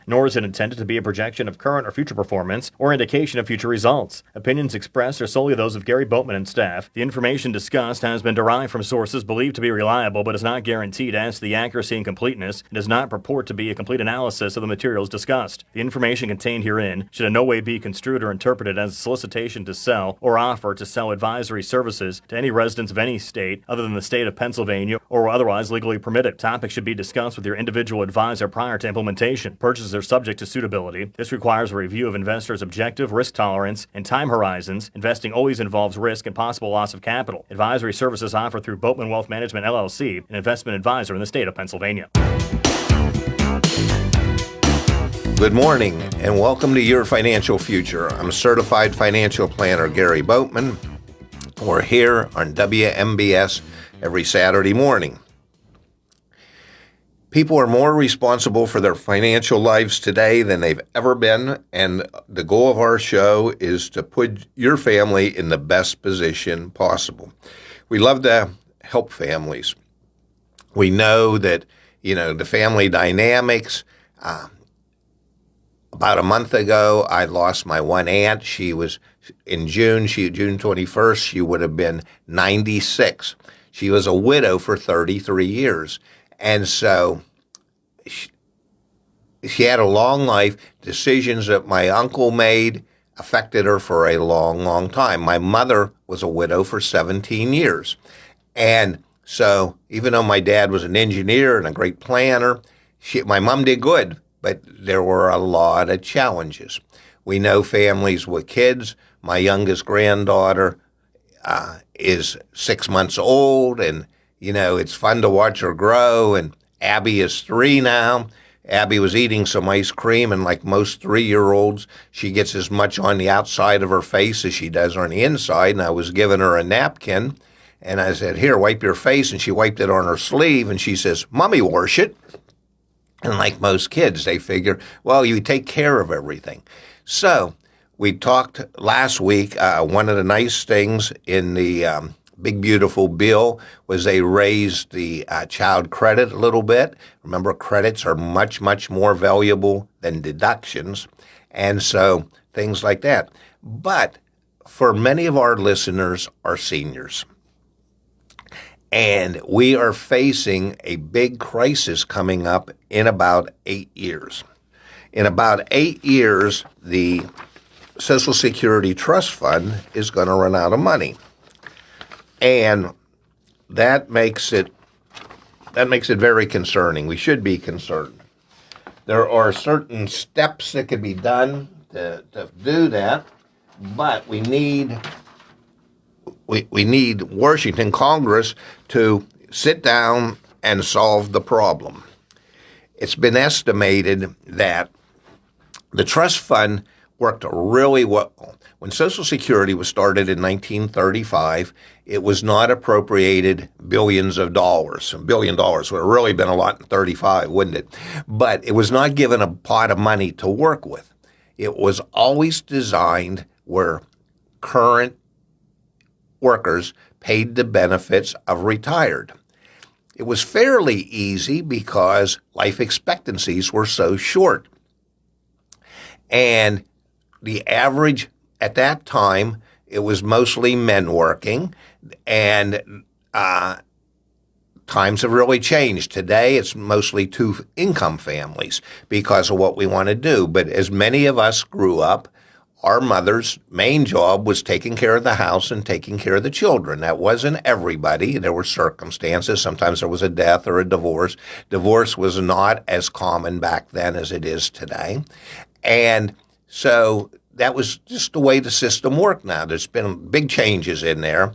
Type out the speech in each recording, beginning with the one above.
nor is it intended to be a projection of current or future performance or indication of future results. Opinions expressed are solely those of Gary Boatman and staff. The information discussed has been derived from sources believed to be reliable but is not guaranteed as to the accuracy and completeness and does not purport to be a complete analysis of the materials discussed. The information contained herein should in no way be construed or interpreted as a solicitation to sell or offer to sell advisory services to any residents of any state other than the state of Pennsylvania or otherwise legally permitted. Topics should be discussed with your individual advisor prior to implementation. Purchases are subject to suitability. This requires a review of investors' objective risk tolerance and time horizons. Investing always involves risk and possible loss of capital. Advisory services offered through Boatman Wealth Management, LLC, an investment advisor in the state of Pennsylvania. Good morning and welcome to Your Financial Future. I'm certified financial planner Gary Boatman. We're here on WMBS every Saturday morning. People are more responsible for their financial lives today than they've ever been, and the goal of our show is to put your family in the best position possible. We love to help families. We know that, the family dynamics. About a month ago, I lost my one aunt. She was in June 21st, she would have been 96. She was a widow for 33 years. And so she had a long life. Decisions that my uncle made affected her for a long, long time. My mother was a widow for 17 years. And so even though my dad was an engineer and a great planner, my mom did good, but there were a lot of challenges. We know families with kids. My youngest granddaughter is 6 months old, and, it's fun to watch her grow, and Abby is 3 now. Abby was eating some ice cream, and like most 3-year-olds, she gets as much on the outside of her face as she does on the inside, and I was giving her a napkin, and I said, "Here, wipe your face," and she wiped it on her sleeve, and she says, "Mommy, wash it." And like most kids, they figure, well, you take care of everything. So we talked last week, one of the nice things in the Big Beautiful Bill was they raised the child credit a little bit. Remember, credits are much, much more valuable than deductions. And so things like that. But for many of our listeners are seniors. And we are facing a big crisis coming up in about 8 years. In about 8 years, the Social Security Trust Fund is going to run out of money. And that makes it very concerning. We should be concerned. There are certain steps that can be done to do that, but we need Washington Congress to sit down and solve the problem. It's been estimated that the trust fund worked really well. When Social Security was started in 1935, it was not appropriated billions of dollars. $1 billion would have really been a lot in 35, wouldn't it? But it was not given a pot of money to work with. It was always designed where current workers paid the benefits of retired. It was fairly easy because life expectancies were so short. And the average at that time, it was mostly men working, and times have really changed. Today, it's mostly two-income families because of what we want to do. But as many of us grew up, our mother's main job was taking care of the house and taking care of the children. That wasn't everybody. There were circumstances. Sometimes there was a death or a divorce. Divorce was not as common back then as it is today. And so that was just the way the system worked now. There's been big changes in there,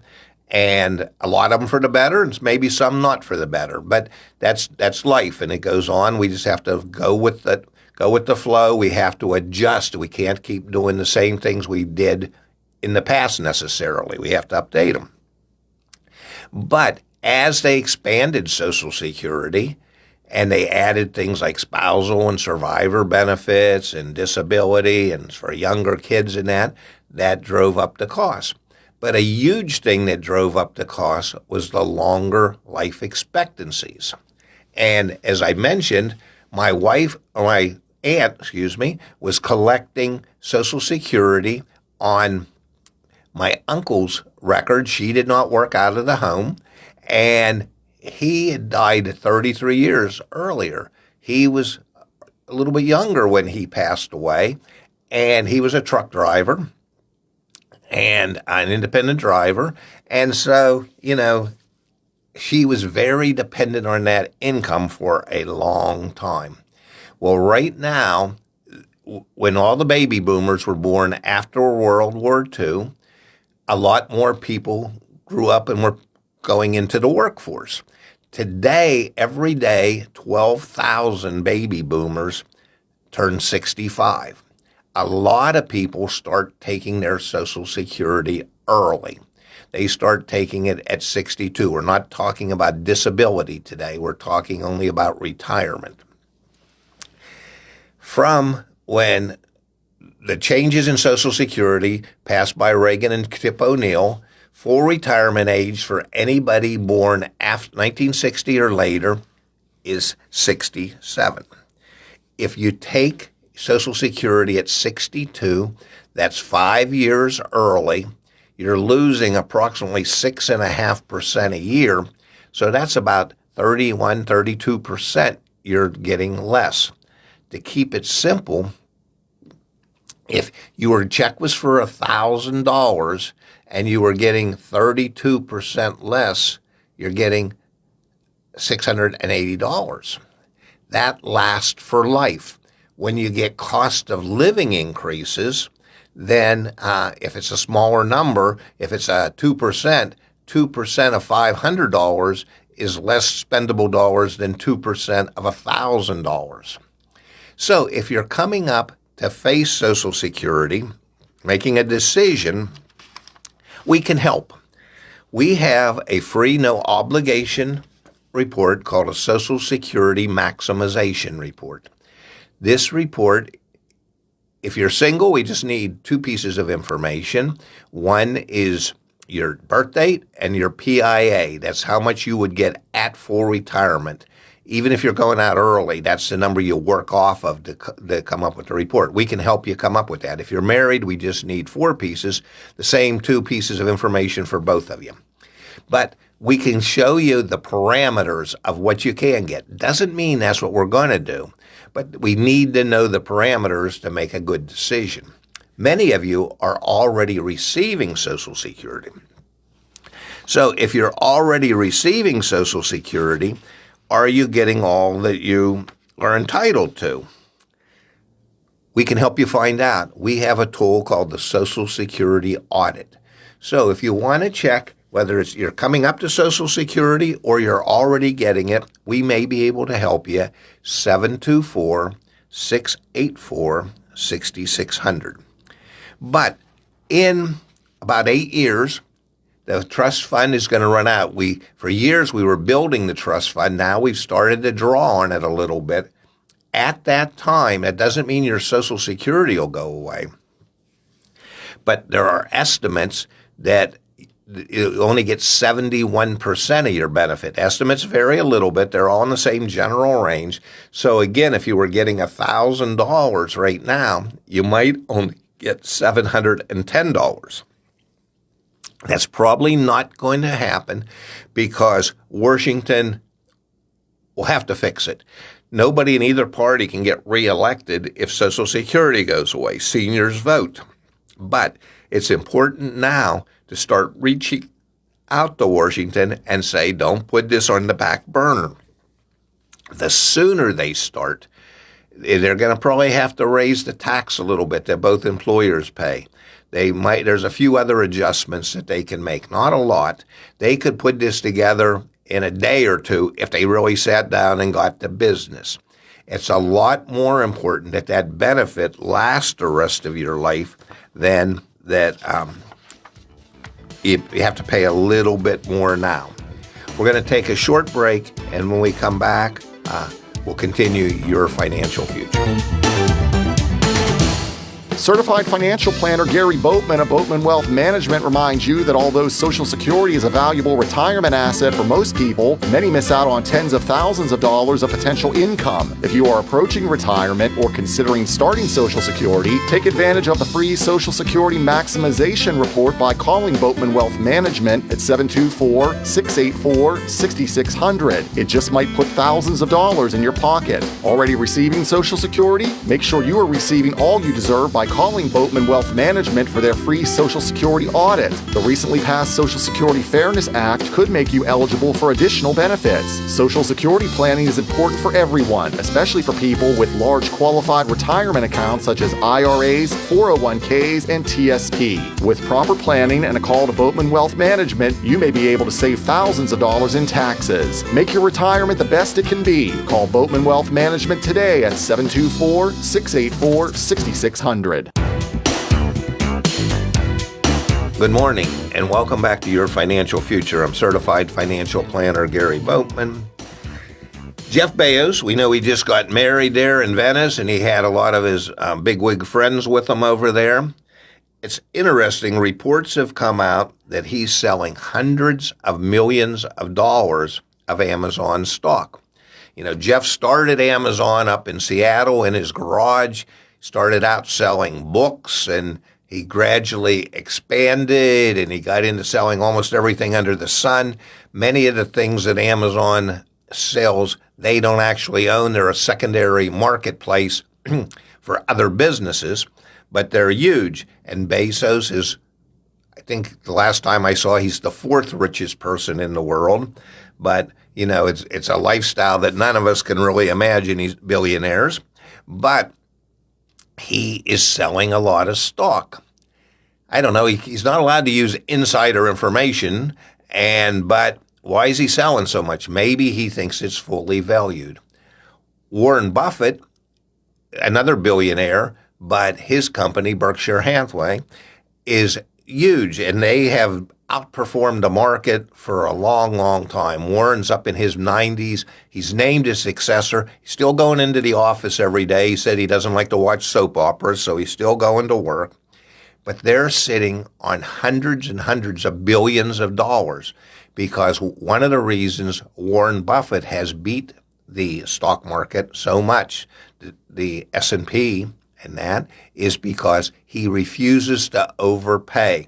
and a lot of them for the better, and maybe some not for the better. But that's life, and it goes on. We just have to go with the flow. We have to adjust. We can't keep doing the same things we did in the past necessarily. We have to update them. But as they expanded Social Security, and they added things like spousal and survivor benefits and disability and for younger kids and that drove up the cost. But a huge thing that drove up the cost was the longer life expectancies. And as I mentioned, my aunt, was collecting Social Security on my uncle's record. She did not work out of the home, and he had died 33 years earlier. He was a little bit younger when he passed away, and he was a truck driver and an independent driver. And so, she was very dependent on that income for a long time. Well, right now, when all the baby boomers were born after World War II, a lot more people grew up and were going into the workforce. Today, every day, 12,000 baby boomers turn 65. A lot of people start taking their Social Security early. They start taking it at 62. We're not talking about disability today. We're talking only about retirement. From when the changes in Social Security passed by Reagan and Tip O'Neill, full retirement age for anybody born after 1960 or later is 67. If you take Social Security at 62, that's 5 years early. You're losing approximately 6.5% a year. So that's about 31, 32% you're getting less. To keep it simple, if your check was for $1,000 and you were getting 32% less, you're getting $680. That lasts for life. When you get cost of living increases, then if it's a smaller number, if it's a 2%, 2% of $500 is less spendable dollars than 2% of $1,000. So if you're coming up to face Social Security, making a decision, we can help. We have a free, no obligation report called a Social Security Maximization Report. This report, if you're single, we just need 2 pieces of information. One is your birth date and your PIA. That's how much you would get at full retirement. Even if you're going out early, that's the number you work off of to come up with the report. We can help you come up with that. If you're married, we just need 4 pieces, the same 2 pieces of information for both of you. But we can show you the parameters of what you can get. Doesn't mean that's what we're going to do, but we need to know the parameters to make a good decision. Many of you are already receiving Social Security. So if you're already receiving Social Security, are you getting all that you are entitled to? We can help you find out. We have a tool called the Social Security Audit. So if you want to check whether it's you're coming up to Social Security or you're already getting it, we may be able to help you. 724-684-6600. But in about 8 years, the trust fund is going to run out. For years, we were building the trust fund. Now we've started to draw on it a little bit. At that time, it doesn't mean your Social Security will go away. But there are estimates that you only get 71% of your benefit. Estimates vary a little bit. They're all in the same general range. So again, if you were getting $1,000 right now, you might only get $710. That's probably not going to happen because Washington will have to fix it. Nobody in either party can get reelected if Social Security goes away. Seniors vote. But it's important now to start reaching out to Washington and say, don't put this on the back burner. The sooner they start, they're going to probably have to raise the tax a little bit that both employers pay. There's a few other adjustments that they can make, not a lot. They could put this together in a day or two if they really sat down and got to business. It's a lot more important that that benefit lasts the rest of your life than that you have to pay a little bit more now. We're going to take a short break, and when we come back, we'll continue your financial future. Certified financial planner Gary Boatman of Boatman Wealth Management reminds you that although Social Security is a valuable retirement asset for most people, many miss out on tens of thousands of dollars of potential income. If you are approaching retirement or considering starting Social Security, take advantage of the free Social Security Maximization Report by calling Boatman Wealth Management at 724-684-6600. It just might put thousands of dollars in your pocket. Already receiving Social Security? Make sure you are receiving all you deserve by calling Boatman Wealth Management for their free Social Security audit. The recently passed Social Security Fairness Act could make you eligible for additional benefits. Social Security planning is important for everyone, especially for people with large qualified retirement accounts such as IRAs, 401ks, and TSP. With proper planning and a call to Boatman Wealth Management, you may be able to save thousands of dollars in taxes. Make your retirement the best it can be. Call Boatman Wealth Management today at 724-684-6600. Good morning, and welcome back to Your Financial Future. I'm certified financial planner Gary Boatman. Jeff Bezos, we know he just got married there in Venice, and he had a lot of his bigwig friends with him over there. It's interesting, reports have come out that he's selling hundreds of millions of dollars of Amazon stock. You know, Jeff started Amazon up in Seattle in his garage, started out selling books, and he gradually expanded, and he got into selling almost everything under the sun. Many of the things that Amazon sells, they don't actually own. They're a secondary marketplace for other businesses, but they're huge. And Bezos is, I think the last time I saw, he's the fourth richest person in the world. But, you know, it's a lifestyle that none of us can really imagine. He's billionaires. But he is selling a lot of stock. I don't know. He's not allowed to use insider information, but why is he selling so much? Maybe he thinks it's fully valued. Warren Buffett, another billionaire, but his company, Berkshire Hathaway, is huge, and they have outperformed the market for a long, long time. Warren's up in his 90s. He's named his successor. He's still going into the office every day. He said he doesn't like to watch soap operas, so he's still going to work. But they're sitting on hundreds and hundreds of billions of dollars because one of the reasons Warren Buffett has beat the stock market so much, the S&P and that, is because he refuses to overpay.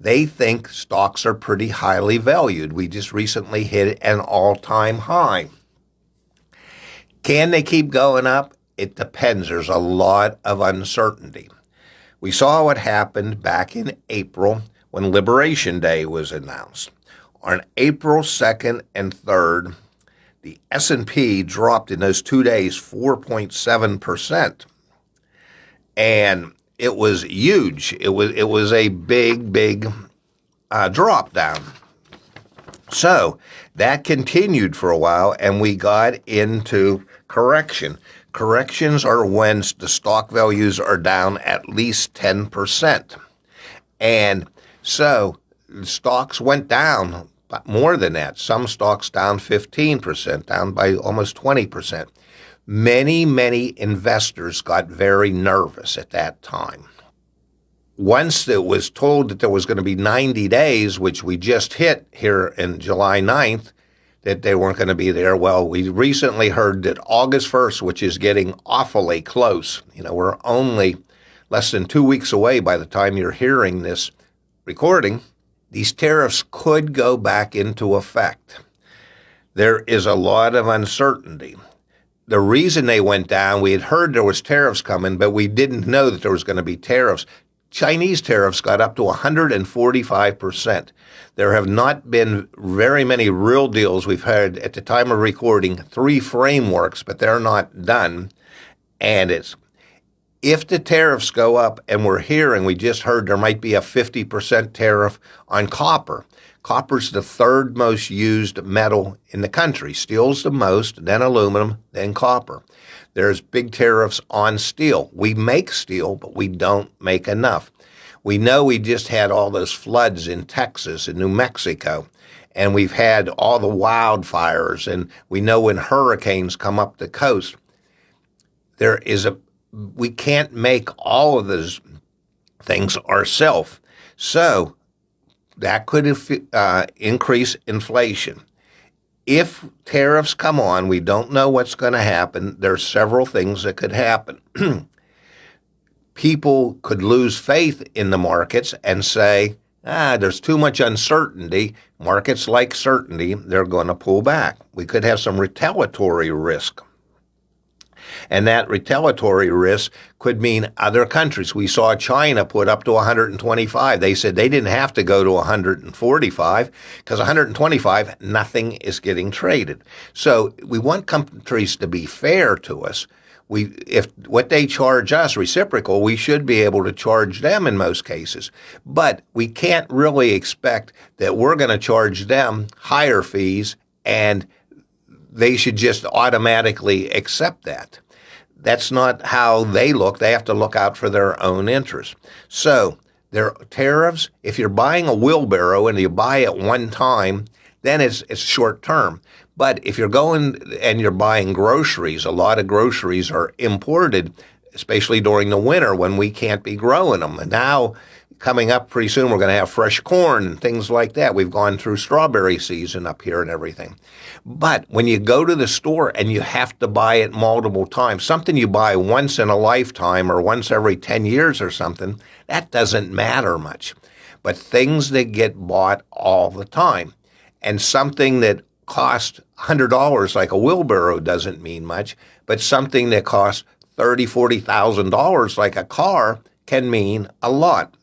They think stocks are pretty highly valued. We just recently hit an all-time high. Can they keep going up? It depends. There's a lot of uncertainty. We saw what happened back in April when Liberation Day was announced. On April 2nd and 3rd, the S&P dropped in those 2 days 4.7%. And it was huge. It was a big drop down. So that continued for a while, and we got into correction. Corrections are when the stock values are down at least 10%. And so stocks went down more than that. Some stocks down 15%, down by almost 20%. Many investors got very nervous at that time. Once it was told that there was going to be 90 days, which we just hit here in July 9th, that they weren't going to be there. Well, we recently heard that August 1st, which is getting awfully close, we're only less than 2 weeks away by the time you're hearing this recording, these tariffs could go back into effect. There is a lot of uncertainty. The reason they went down, we had heard there was tariffs coming, but we didn't know that there was going to be tariffs. Chinese tariffs got up to 145%. There have not been very many real deals. We've had, at the time of recording, 3 frameworks, but they're not done. And if the tariffs go up, and we just heard there might be a 50% tariff on copper. Copper's the third most used metal in the country. Steel's the most, then aluminum, then copper. There's big tariffs on steel. We make steel, but we don't make enough. We know we just had all those floods in Texas and New Mexico, and we've had all the wildfires, and we know when hurricanes come up the coast, there is we can't make all of those things ourselves. So that could increase inflation. If tariffs come on, we don't know what's going to happen. There's several things that could happen. People could lose faith in the markets and say, there's too much uncertainty. Markets like certainty, they're going to pull back. We could have some retaliatory risk. And that retaliatory risk could mean other countries. We saw China put up to 125. They said they didn't have to go to 145 because 125, nothing is getting traded. So we want countries to be fair to us. If what they charge us reciprocal, we should be able to charge them in most cases. But we can't really expect that we're going to charge them higher fees and they should just automatically accept that. That's not how they look. They have to look out for their own interests. So there are tariffs. If you're buying a wheelbarrow and you buy it one time, then it's short term. But if you're going and you're buying groceries, a lot of groceries are imported, especially during the winter when we can't be growing them. And now, coming up pretty soon, we're going to have fresh corn and things like that. We've gone through strawberry season up here and everything. But when you go to the store and you have to buy it multiple times, something you buy once in a lifetime or once every 10 years or something, that doesn't matter much. But things that get bought all the time, and something that costs $100 like a wheelbarrow doesn't mean much, but something that costs $30,000, $40,000 like a car can mean a lot.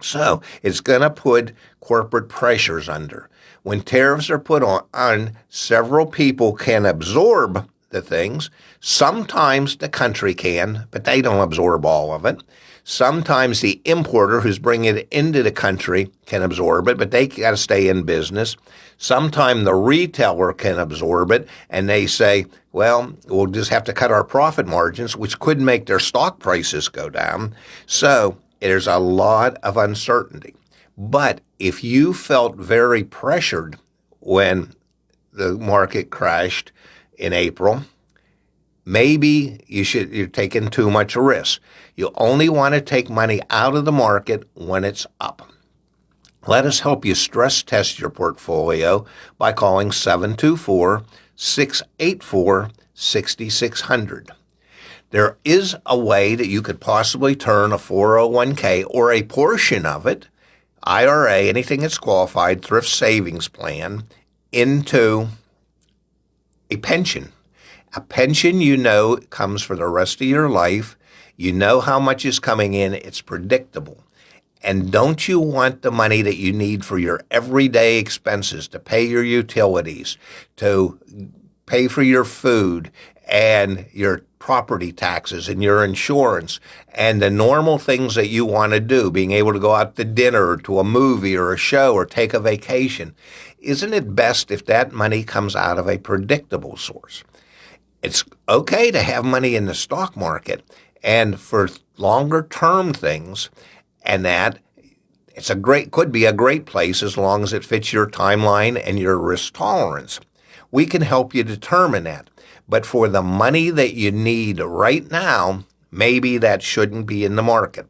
So it's going to put corporate pressures under. When tariffs are put on, several people can absorb the things. Sometimes the country can, but they don't absorb all of it. Sometimes the importer who's bringing it into the country can absorb it, but they got to stay in business. Sometimes the retailer can absorb it, and they say, well, we'll just have to cut our profit margins, which could make their stock prices go down. So there's a lot of uncertainty. But if you felt very pressured when the market crashed in April, maybe you're taking too much risk. You only want to take money out of the market when it's up. Let us help you stress test your portfolio by calling 724-684-6600. There is a way that you could possibly turn a 401k or a portion of it, IRA, anything that's qualified, thrift savings plan, into a pension. A pension, comes for the rest of your life. You know how much is coming in. It's predictable. And don't you want the money that you need for your everyday expenses, to pay your utilities, to pay for your food and your property taxes and your insurance and the normal things that you want to do, being able to go out to dinner or to a movie or a show or take a vacation? Isn't it best if that money comes out of a predictable source? It's okay to have money in the stock market and for longer term things, and that could be a great place as long as it fits your timeline and your risk tolerance. We can help you determine that. But for the money that you need right now, maybe that shouldn't be in the market.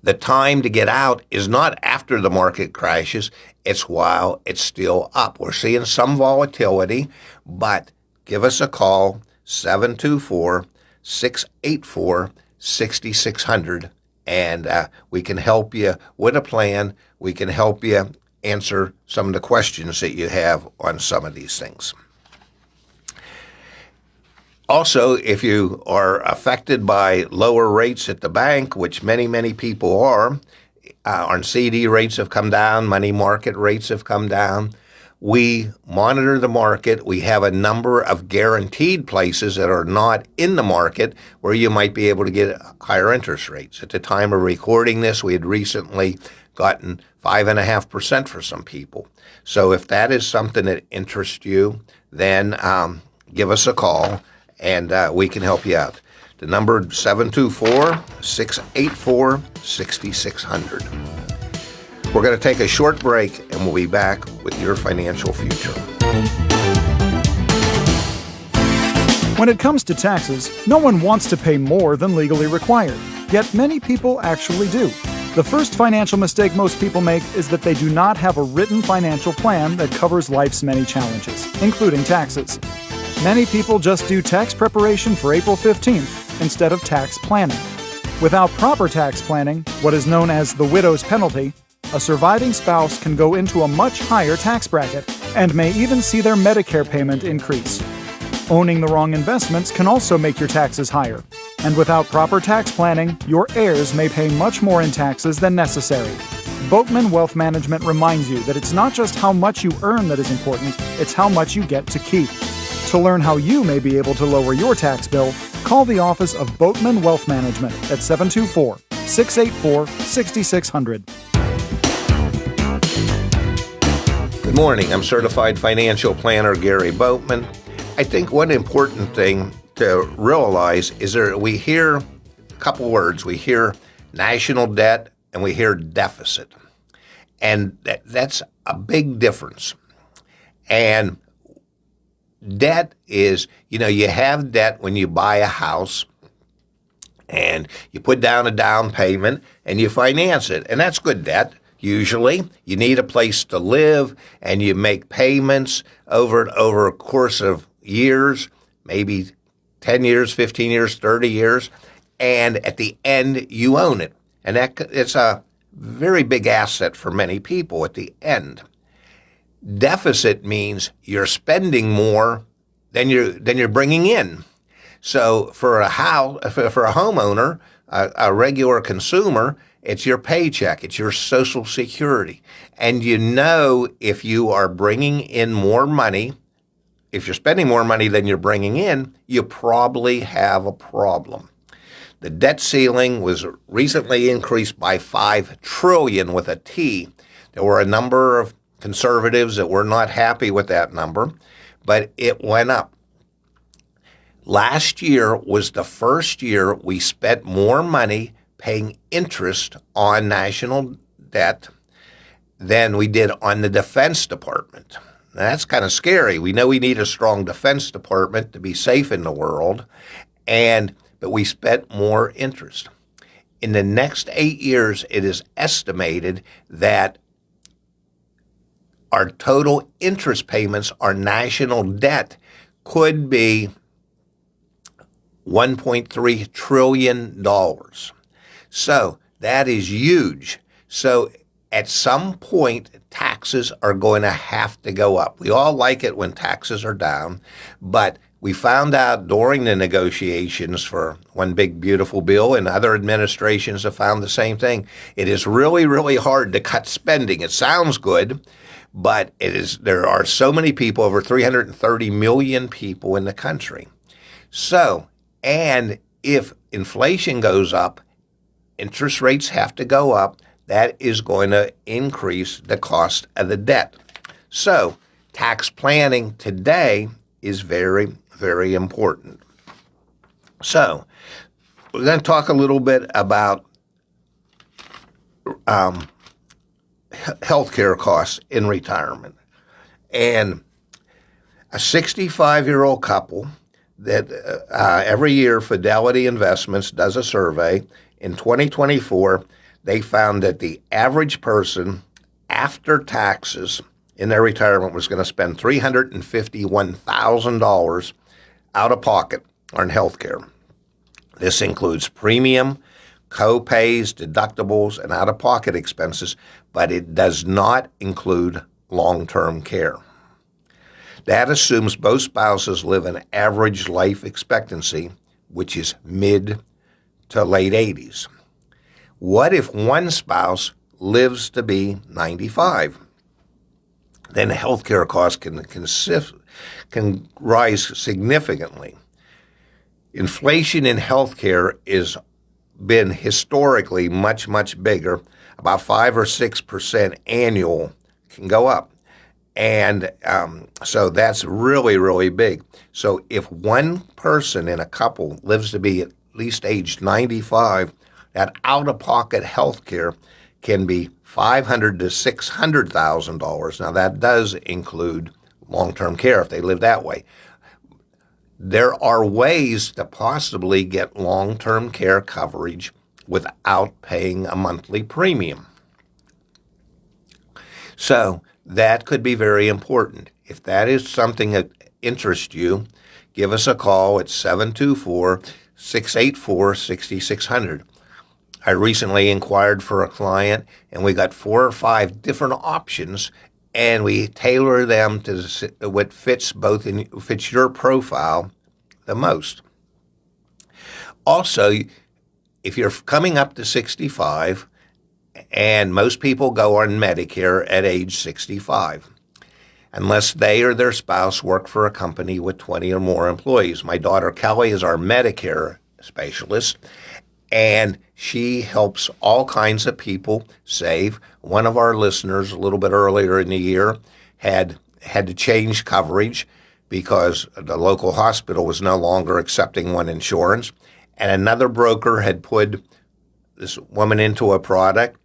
The time to get out is not after the market crashes, it's while it's still up. We're seeing some volatility, but give us a call, 724-684-6600, and we can help you with a plan. We can help you answer some of the questions that you have on some of these things. Also, if you are affected by lower rates at the bank, which many, many people are, our CD rates have come down, money market rates have come down. We monitor the market. We have a number of guaranteed places that are not in the market where you might be able to get higher interest rates. At the time of recording this, we had recently gotten 5.5% for some people. So if that is something that interests you, then give us a call and we can help you out. The number 724-684-6600. We're going to take a short break, and we'll be back with your financial future. When it comes to taxes, no one wants to pay more than legally required, yet many people actually do. The first financial mistake most people make is that they do not have a written financial plan that covers life's many challenges, including taxes. Many people just do tax preparation for April 15th instead of tax planning. Without proper tax planning, what is known as the widow's penalty, a surviving spouse can go into a much higher tax bracket and may even see their Medicare payment increase. Owning the wrong investments can also make your taxes higher. And without proper tax planning, your heirs may pay much more in taxes than necessary. Boatman Wealth Management reminds you that it's not just how much you earn that is important, it's how much you get to keep. To learn how you may be able to lower your tax bill, call the office of Boatman Wealth Management at 724-684-6600. Good morning. I'm certified financial planner Gary Boatman. I think one important thing to realize is we hear a couple words. We hear national debt and we hear deficit. And that's a big difference. And debt is, you have debt when you buy a house and you put down a down payment and you finance it. And that's good debt. Usually, you need a place to live and you make payments over a course of years, maybe 10 years, 15 years, 30 years, and at the end, you own it. And it's a very big asset for many people at the end. Deficit means you're spending more than you're bringing in. So for a homeowner, a regular consumer, it's your paycheck, it's your Social Security. And if you are bringing in more money, if you're spending more money than you're bringing in, you probably have a problem. The debt ceiling was recently increased by $5 trillion with a T. There were a number of conservatives that were not happy with that number, but it went up. Last year was the first year we spent more money paying interest on national debt than we did on the Defense Department. Now, that's kind of scary. We know we need a strong Defense Department to be safe in the world, but we spent more interest. In the next 8 years, it is estimated that our total interest payments, our national debt, could be $1.3 trillion. So that is huge. So at some point, taxes are going to have to go up. We all like it when taxes are down, but we found out during the negotiations for One Big Beautiful Bill, and other administrations have found the same thing. It is really, really hard to cut spending. It sounds good, but there are so many people, over 330 million people in the country. So, and if inflation goes up, interest rates have to go up. That is going to increase the cost of the debt. So tax planning today is very, very important. So we're going to talk a little bit about healthcare costs in retirement. And a 65-year-old couple that every year Fidelity Investments does a survey. In 2024, they found that the average person after taxes in their retirement was going to spend $351,000 out of pocket on health care. This includes premium, co-pays, deductibles, and out-of-pocket expenses, but it does not include long-term care. That assumes both spouses live an average life expectancy, which is mid to late 80s. What if one spouse lives to be 95? Then healthcare costs can rise significantly. Inflation in healthcare has been historically much, much bigger. About 5 or 6% annual can go up. And so that's really, really big. So if one person in a couple lives to be at least age 95, that out-of-pocket health care can be $500,000 to $600,000. Now, that does include long-term care if they live that way. there are ways to possibly get long-term care coverage without paying a monthly premium. So that could be very important. If that is something that interests you, give us a call at 724-684-6600. I recently inquired for a client, and we got 4 or 5 different options, and we tailor them to what fits fits your profile the most. Also, if you're coming up to 65, and most people go on Medicare at age 65, unless they or their spouse work for a company with 20 or more employees. My daughter Kelly is our Medicare specialist, and she helps all kinds of people save. One of our listeners a little bit earlier in the year had to change coverage because the local hospital was no longer accepting one insurance, and another broker had put this woman into a product,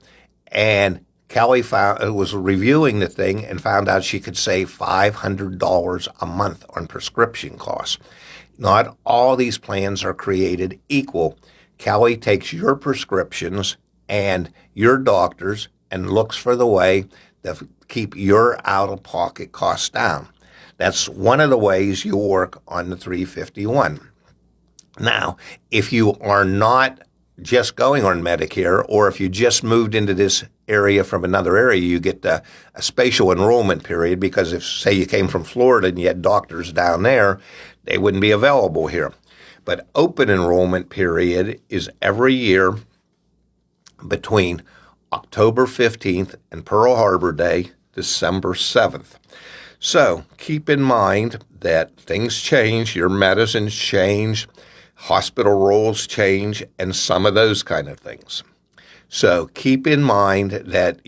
and Kelly was reviewing the thing and found out she could save $500 a month on prescription costs. Not all these plans are created equal. Kelly takes your prescriptions and your doctors and looks for the way to keep your out-of-pocket costs down. That's one of the ways you work on the 351. Now, if you are not just going on Medicare, or if you just moved into this area from another area, you get a spatial enrollment period, because if, say, you came from Florida and you had doctors down there, they wouldn't be available here. But open enrollment period is every year between October 15th and Pearl Harbor Day, December 7th. So keep in mind that things change, your medicines change, hospital roles change, and some of those kind of things. So keep in mind that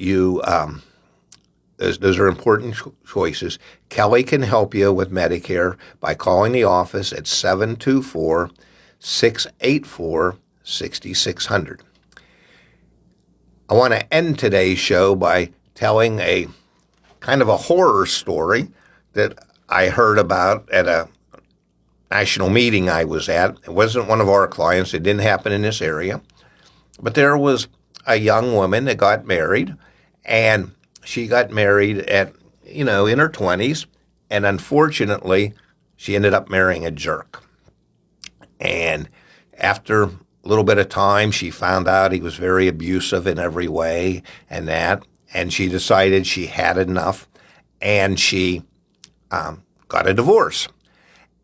those are important choices. Kelly can help you with Medicare by calling the office at 724-684-6600. I want to end today's show by telling a kind of a horror story that I heard about at a national meeting I was at. It wasn't one of our clients. It didn't happen in this area. But there was a young woman that got married, and she got married at, in her 20s, and unfortunately, she ended up marrying a jerk. And after a little bit of time, she found out he was very abusive in every way and she decided she had enough, and she got a divorce.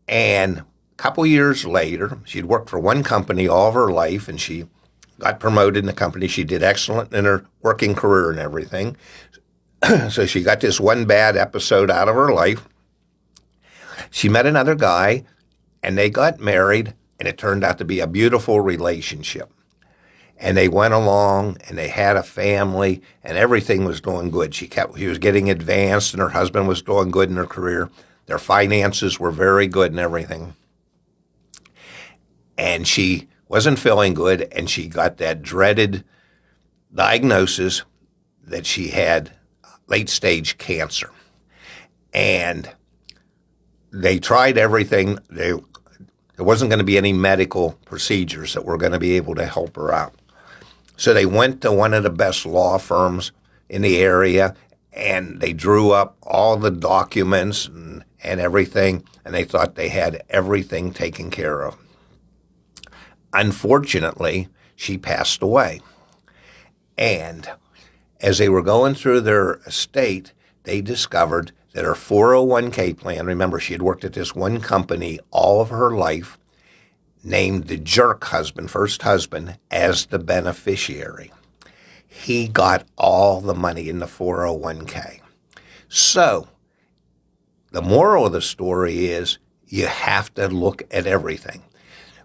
And a couple years later, she'd worked for one company all of her life, and she got promoted in the company. She did excellent in her working career and everything. So she got this one bad episode out of her life. She met another guy, and they got married, and it turned out to be a beautiful relationship. And they went along, and they had a family, and everything was doing good. She was getting advanced, and her husband was doing good in her career. Their finances were very good and everything. And she wasn't feeling good, and she got that dreaded diagnosis that she had late-stage cancer. And they tried everything. There wasn't going to be any medical procedures that were going to be able to help her out. So they went to one of the best law firms in the area, and they drew up all the documents and everything, and they thought they had everything taken care of. Unfortunately, she passed away. And as they were going through their estate, they discovered that her 401k plan, remember, she had worked at this one company all of her life, named the jerk husband, first husband, as the beneficiary. He got all the money in the 401k. So the moral of the story is you have to look at everything.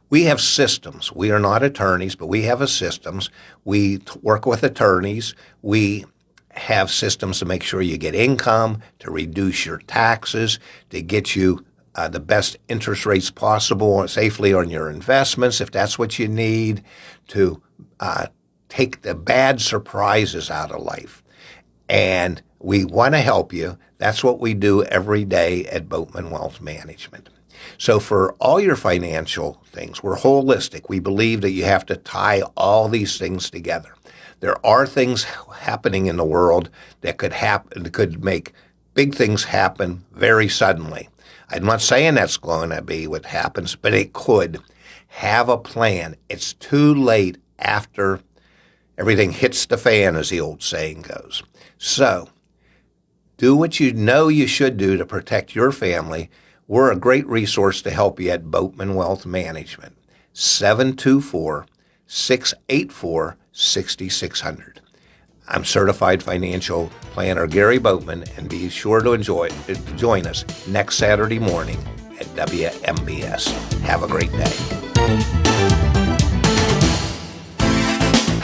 We have systems. We are not attorneys, but we have systems. We work with attorneys. We have systems to make sure you get income, to reduce your taxes, to get you the best interest rates possible safely on your investments, if that's what you need, to take the bad surprises out of life. And we want to help you. That's what we do every day at Boatman Wealth Management. So for all your financial things, we're holistic. We believe that you have to tie all these things together. There are things happening in the world that could make big things happen very suddenly. I'm not saying that's going to be what happens, but it could. Have a plan. It's too late after everything hits the fan, as the old saying goes. So do what you know you should do to protect your family. We're a great resource to help you at Boatman Wealth Management. 724-684-6600. I'm certified financial planner Gary Boatman, and be sure to join us next Saturday morning at WMBS. Have a great day.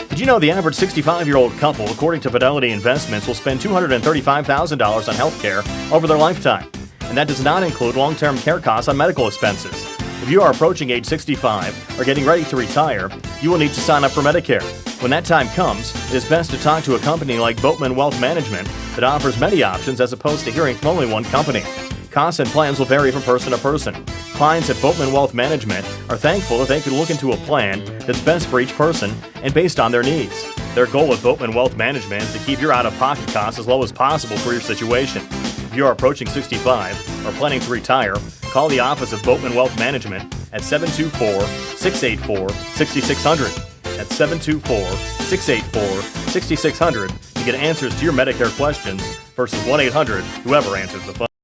Did you know the average 65-year-old couple, according to Fidelity Investments, will spend $235,000 on health care over their lifetime? And that does not include long-term care costs on medical expenses. If you are approaching age 65 or getting ready to retire, you will need to sign up for Medicare. When that time comes, it is best to talk to a company like Boatman Wealth Management that offers many options as opposed to hearing from only one company. Costs and plans will vary from person to person. Clients at Boatman Wealth Management are thankful that they can look into a plan that's best for each person and based on their needs. Their goal with Boatman Wealth Management is to keep your out-of-pocket costs as low as possible for your situation. If you are approaching 65 or planning to retire, call the office of Boatman Wealth Management at 724-684-6600. That's 724-684-6600 to get answers to your Medicare questions versus 1-800-whoever answers the phone.